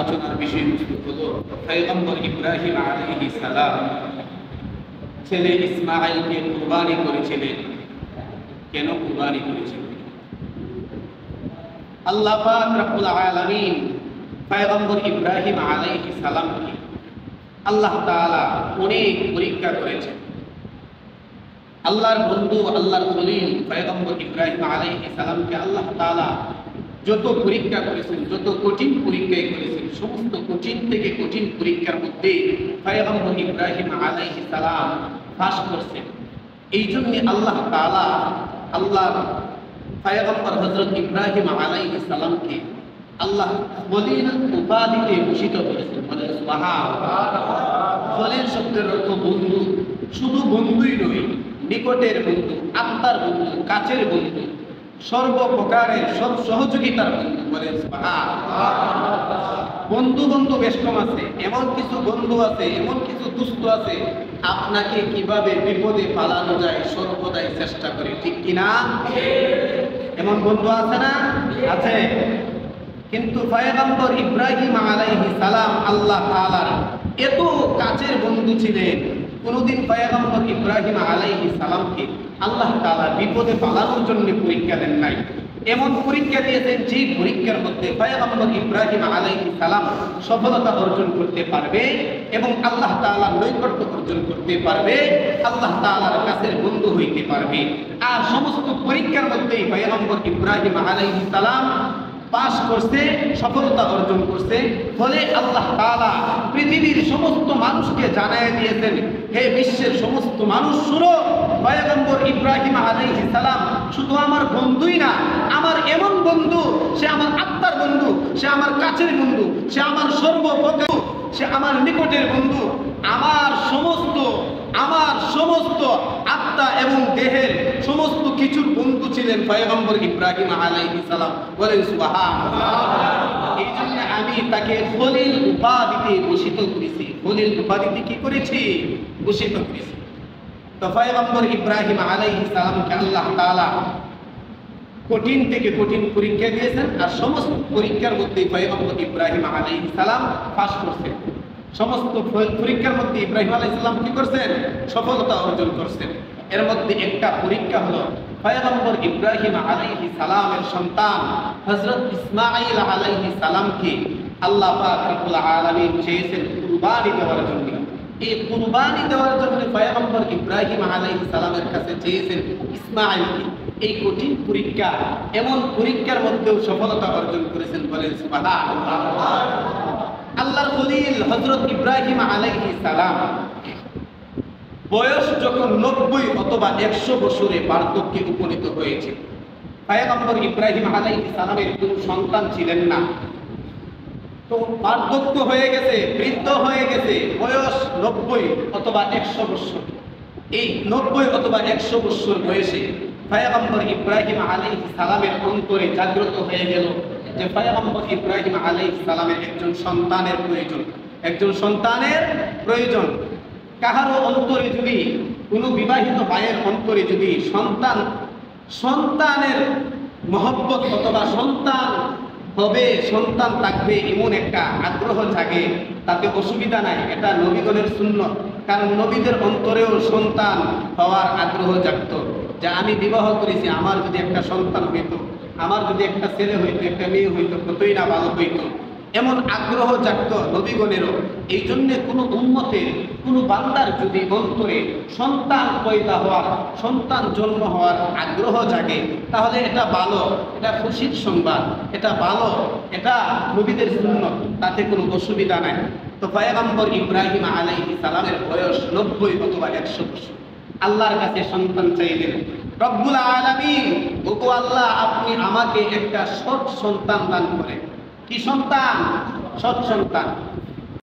আলোচনার বিষয়বস্তু হলো পয়গম্বর ইব্রাহিম আলাইহিস সালাম ছেলে ইসমাঈলকে কুরবানি করেছিলেন। কেন কুরবানি করেছিলেন? আল্লাহ পাক রব্বুল আলামিন পয়গম্বর ইব্রাহিম আলাইহিস সালামকে আল্লাহ তাআলা অনেক পরীক্ষা করেছেন। আল্লাহর বন্ধু, আল্লাহর খলিল পয়গম্বর ইব্রাহিম আলাইহিস সালামকে আল্লাহ তাআলা যত পরীক্ষা করেছেন, যত কঠিন পরীক্ষায় করেছেন, সমস্ত কঠিন থেকে কঠিন পরীক্ষার মধ্যে পয়গম্বর ইব্রাহিম আলাইহিস সালাম পাস করছেন। এই জন্য আল্লাহ তাআলা আল্লাহর পয়গম্বর হযরত ইব্রাহিম আলাইহিস সালামকে আল্লাহ খলিল উপাধিতে ভূষিত করেছেন। বলেন সুবহানাল্লাহ। খলিল শব্দের অর্থ বন্ধু। শুধু বন্ধুই নয়, নিকটের বন্ধু, আত্মার বন্ধু, কাছের বন্ধু, সর্বপ্রকারের সব সহযোগিতার বন্ধু। বলেন সুবহানাল্লাহ। বন্ধু বন্ধু বেশ কম আছে, এমন কিছু বন্ধু আছে, এমন কিছু দুস্থ আছে, আপনাকে কিভাবে বিপদে পালানো যায় সর্বদাই চেষ্টা করে, ঠিক কিনা? এমন বন্ধু আছে না? আছে। কিন্তু পয়গম্বর ইব্রাহিম আলাইহিস সালাম আল্লাহ তাআলার এত কাছের বন্ধু ছিলেন, কোনদিন পয়গম্বর ইব্রাহিম আলাইহিস সালামকে আল্লাহ তাআলা বিপদে পালানোর জন্য পরীক্ষা দেন নাই। এমন পরীক্ষা দিয়েছেন যে পরীক্ষার মধ্যে পয়গম্বর ইব্রাহিম আলাইহিস সালাম সফলতা অর্জন করতে পারবে এবং আল্লাহ তাআলার নৈকট্য অর্জন করতে পারবে, আল্লাহ তাআলার কাছের বন্ধু হইতে পারবে। আর সমস্ত পরীক্ষার মধ্যে পয়গম্বর ইব্রাহিম আলাইহিস সালাম পাস করছে, সফলতা অর্জন করছে। ফলে আল্লাহ তাআলা পৃথিবীর সমস্ত মানুষকে জানায় দিয়েছেন, হে বিশ্বের সমস্ত মানুষ শুনো, পয়গম্বর ইব্রাহিম আলাইহিস সালাম শুধু আমার বন্ধুই না, আমার এমন বন্ধু, সে আমার আত্মার বন্ধু, সে আমার কাছের বন্ধু, সে আমার সর্বপ্রকার, সে আমার নিকটের বন্ধু, আমার সমস্ত আত্মা এবং দেহের সমস্ত কিছুর বন্ধু ছিলেন পয়গম্বর ইব্রাহিম আলাইহিস সালাম। বলেন সুবহানাল্লাহ। এই জন্য আমি তাকে খলিল উপাধিতে ভূষিত করেছি। খলিল উপাধিতে কি করেছি? ভূষিত করেছি। তো পয়গম্বর ইব্রাহিম আলাইহিস সালামকে আল্লাহ তাআলা কঠিন থেকে কঠিন পরীক্ষা দিয়েছেন, আর সমস্ত পরীক্ষার মধ্যে পয়গম্বর ইব্রাহিম আলাইহিস সালাম পাস করছেন। সমস্ত পরীক্ষার মধ্যে ইব্রাহিম আলাইহিস সালাম কি করছেন? সফলতা অর্জন করছেন। এর মধ্যে একটা পরীক্ষা হলো পয়গম্বর ইব্রাহিম আলাইহিস সালামের সন্তান হযরত ইসমাঈল আলাইহিস সালামকে আল্লাহ পাক রব্বুল আলামিন চেয়েছেন কুরবানি দেওয়ার জন্য। এই কুরবানি দেওয়ার জন্য পয়গম্বর ইব্রাহিম আলাইহিস সালামের কাছে চেয়েছেন ইসমাঈলকে। এই কঠিন পরীক্ষা, এমন পরীক্ষার মধ্যেও সফলতা অর্জন করেছেন। বলেন সুবহানাল্লাহ। আল্লাহর খলিল হযরত ইব্রাহিম আলাইহিস সালাম বয়স যখন 90 অথবা 100 বছরে বার্ধক্যে উপনীত হয়েছে, পয়গম্বর ইব্রাহিম আলাইহিস সালামের কোনো সন্তান ছিলেন না। তো বার্ধক্য হয়ে গেছে, বৃদ্ধ হয়ে গেছে, বয়স 90 অথবা 100 বছর। এই 90 অথবা 100 বছর বয়সে পয়গম্বর ইব্রাহিম আলাইহিস সালামের অন্তরে জাগ্রত হয়ে গেল যে পয়গম্বর ইব্রাহিম আলাইহিস সালামের একজন সন্তানের প্রয়োজন, একজন সন্তানের প্রয়োজন। কাহারও অন্তরে যদি, কোনো বিবাহিত ভাইয়ের অন্তরে যদি সন্তানের মহব্বত অথবা সন্তান হবে, সন্তান থাকবে, এমন একটা আগ্রহ জাগে, তাতে অসুবিধা নাই। এটা নবীগণের সুন্নত। কারণ নবীদের অন্তরেও সন্তান হওয়ার আগ্রহ জাগত, যে আমি বিবাহ করেছি, আমার যদি একটা সন্তান হইতো, আমার যদি একটা ছেলে হইতো, একটা মেয়ে হইতো, কতই না ভালো হইতো। এমন আগ্রহ জাগত নবীগণেরও। এই জন্য কোনো উম্মতের, কোনো বান্দার যদি অন্তরে সন্তান পয়দা হওয়ার, সন্তান জন্ম হওয়ার আগ্রহ জাগে, তাহলে এটা ভালো, এটা খুশির সংবাদ, এটা ভালো, এটা নবীদের সুন্নত, তাতে কোনো অসুবিধা নাই। তো পয়গম্বর ইব্রাহিম আলাইহিস সালামের বয়স 90 অথবা 100 বছর। আল্লাহর কাছে সন্তান চাইলেন। রব্বুল আলামিন, ওগো আল্লাহ, আপনি আমাকে একটা সৎ সন্তান দান করেন। কি সন্তান? সৎ সন্তান।